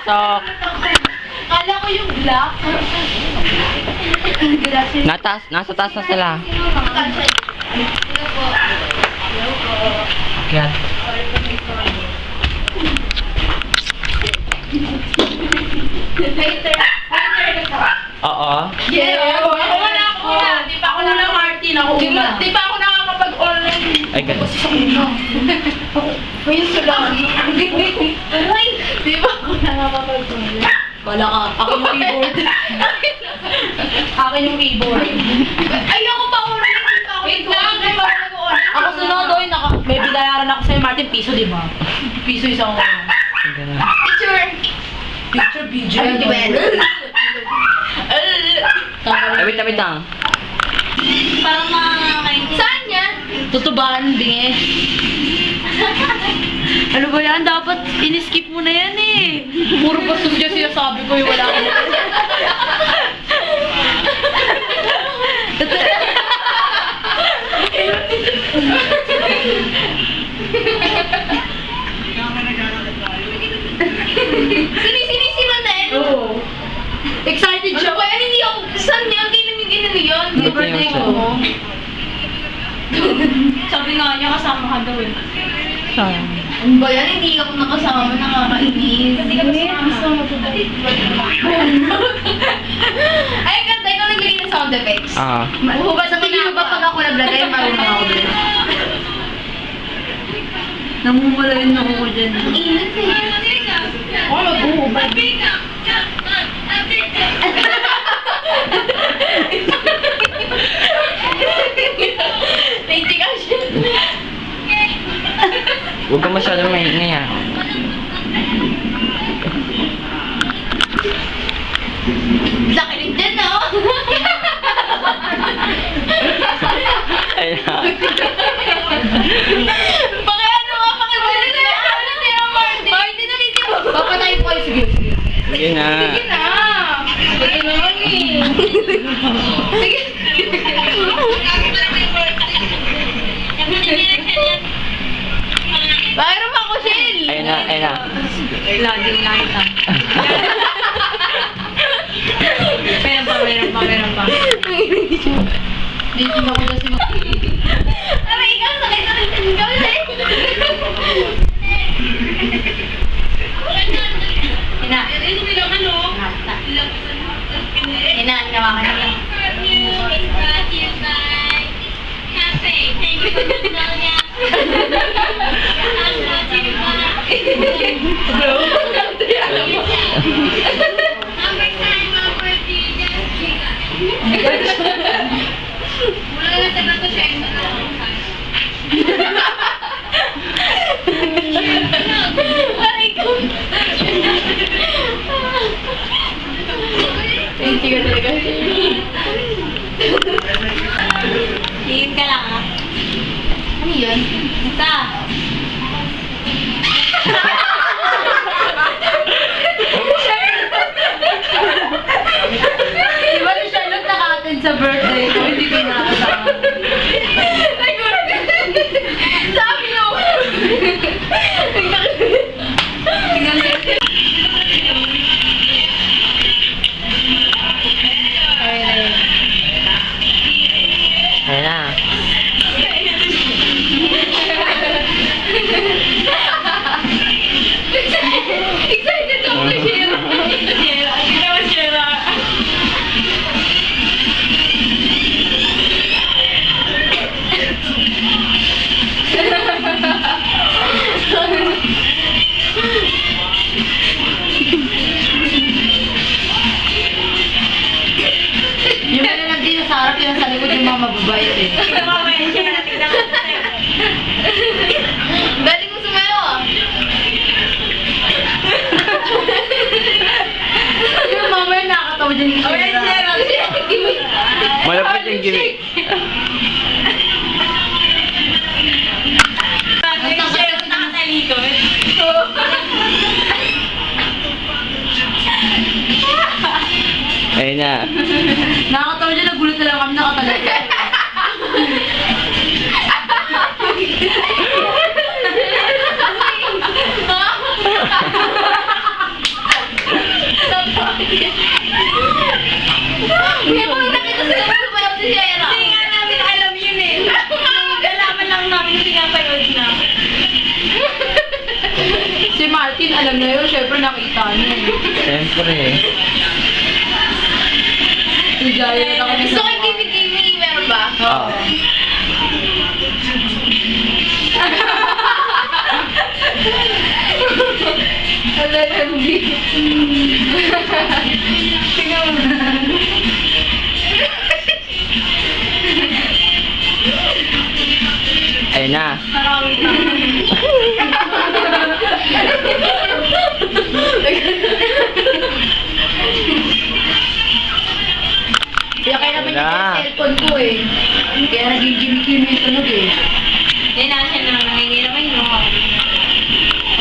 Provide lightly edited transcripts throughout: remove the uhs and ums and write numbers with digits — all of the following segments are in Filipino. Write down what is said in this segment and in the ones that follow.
Pasok. Kala ko yung black. Nasa taas na sila. Hello po. Akyat. Waiter. Oo. Yeah, ako na. Di pa ako na Martin. Ako una. Di pa ako nakakapag-online. Ay, ganun. Kasi sa una. Ayun sila. Ay, di ba ako nakakapag-online? Wala ka. Ako yung keyboard. Akin yung keyboard. Ayoko pa online. Wait lang. Di ba ako nag-online? Ako sunod doon. May binayaran ako sa'yo, Martin. Piso, di ba? Piso isang ako. Ganun. Picture video. Ay, wait lang. Parang makakain. Saan yan? Tutubahan, bingi. Ano ba yan? Dapat in-skip mo na yan eh. Puro bastos dyan sinasabi ko yung wala ka na. Sinisiman na eh. Oo. Excited siya. Ano ba yan? Hindi ako. Saan yan? Kailan yun? Di birthday ko. Sabi nga niya kasama ka daw eh. Sayang. Ano ba yan? Hindi ako nakasama. Nakakainis. Hindi ka kasama ko daw. Ay, ganda. Ikaw nagbigay ng sound effects. Ah. Hubad sa tingin mo ba pag ako naglagay, marunong ako din? Namumulayin ako ko dyan. Ang init eh. Ako mag-uhubad. Thank you, Kashin. Huwag ka masyadong maingay ah. Laki din no? Ay, na. Pakiano nga, pakibalik na yan. Ano niya, Martin? Martin, ulitin mo. Papatayin ko kayo. Sige, sige. Sige na. Sige na. Sige naman eh. Sige. Mayroon pa ako, Shell. Ayun na, ayun na. Laging nakita. Meron pa. Hindi ko kasi Aray, ikaw, sakit na rin. Ikaw, Shell. Ina. Ina, nawakan na lang. Thank you talaga. Tingin ka lang ah. Ano yan? Basta. Diba si Charlotte naka-attend sa birthday ko, hindi ko nakakasama. Sabi niyo! Ayun na. Excited ako kay Shira. Hindi naman Shira. Yung mga nagdino sa harap, yung sa likod yung mga mababait eh. Mamaya siya na tingnan ko sa'yo. Galing mo sumayo ah. Yung mamaya nakakatawa dyan yung Shira. Malapit yung gimmick. Yung share na nakatalikod. Ayun na. Nakakatawa dyan, nagulat na lang kami nakatalikod. Martin, alam na yun. Siyempre nakita niya. Siyempre. Si Jaya na kami. Gusto ko yung kimi-kimi, meron ba? Oo. Tingnan mo na. Ayun na. Marami na. Kaya kaya naman Wala. yung cellphone ko eh. Kaya naging kimi-kimi yung tunog eh. Hindi na siya nang nangingira mo yun.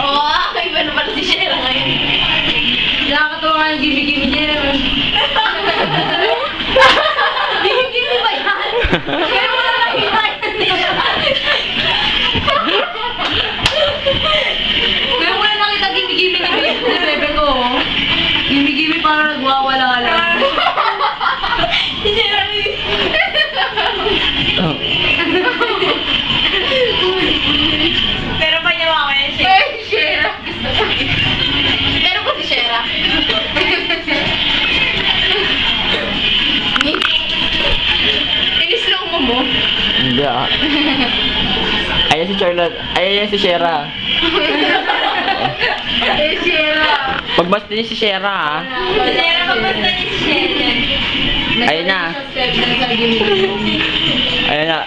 Oo, iba na pala si Shera ngayon. Nakakatawa nga yung kimi-kimi niya. Kimi-kimi ba yan? Pero wala lang iba yan. Pero wala nakita kimi-kimi ni Bebe ko. Kimi-kimi parang nagwawala lang. Oh. Pero pa niya makakaya siya. Eh, Shera. Pero ko si Shera. Inislow mo. Hindi ah. Ayan si Charlotte. Ayan si Shera. Eh, Shera. Pagbasta niya si Shera ah. Pero pa basta niya si Shannon. Ayun na. Ayun na.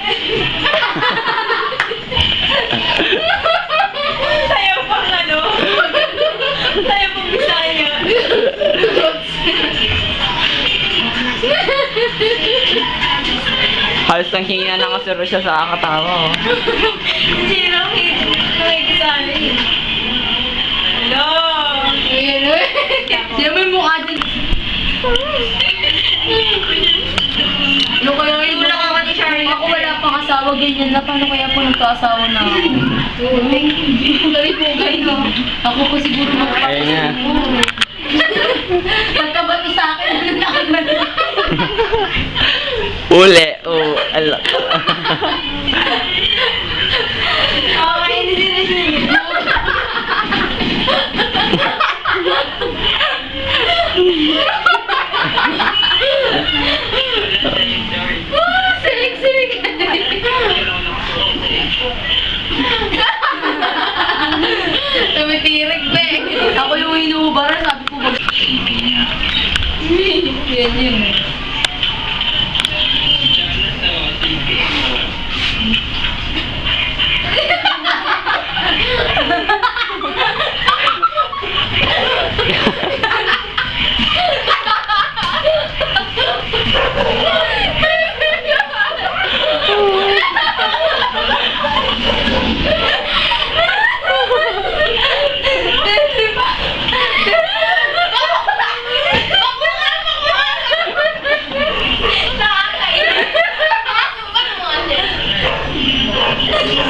Sayaw pang ano. Sayaw pang Bisaya. Halos nang hinga na kasi siya sa kakatawa oh. Sino nakikisabi? Hello. Sino mo yung mukha din? Ano kaya yun? Wala ka ni Charlie. Ako wala pang asawa, ganyan na. Paano kaya po nagkaasawa na ako? Sorry po kayo. Ako po siguro Ayun na. Pagkabato sa akin, ano na ako na? Uli. Oh, alak. Okay, hindi sila. Silig-silig. Tumitirig ba eh. Ako yung inuubaran, sabi ko ba? Yan yun.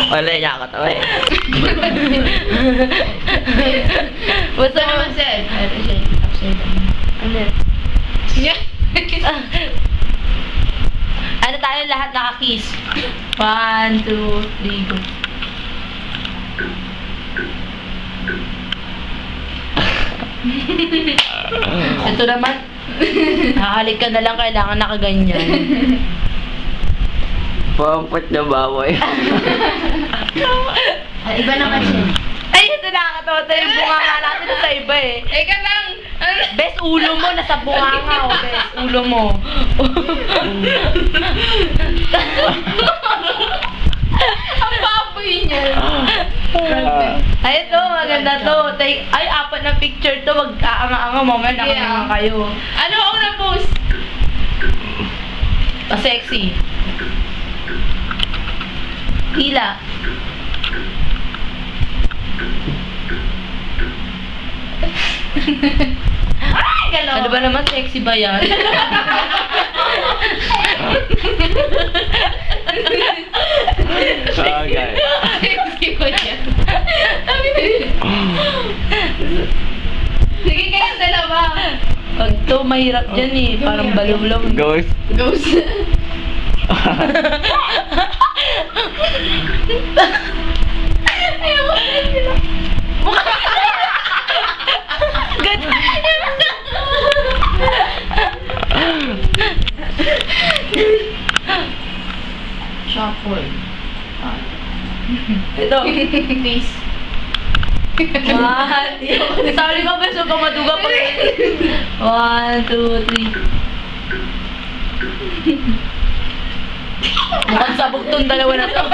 Wala niya kakatawa eh. Basta naman sir. Ano? Ano tayo lahat nakakiss? 1, 2, 3, go. Ito naman. Hahalik ka na lang, kailangan nakaganyan. Pampot na baboy. Iba naman siya. Ay, ito nakakatawa tayo. Yung bunganga natin sa iba eh. Eka lang. Best ulo mo, nasa bunganga o. Best ulo mo. Ang baboy niya. Ay, ito, maganda to. Ay, 4 na picture to. Wag kaanga-anga. Mamaya nakagangan kayo. Ano ako na-post? Sexy. Hila. Ay, galaw. Ano ba naman? Sexy ba yan? Bagay. Sexy ko niya. Sige kayong dalawa. Pag to, mahirap dyan eh. Parang balulaw. Ghost. Ghost. Ayoko na sila. Apple. Ito. Peace. One. Sabi ko, beso ka maduga pa. 1, 2, 3. Mukhang sabog tong dalawa na to.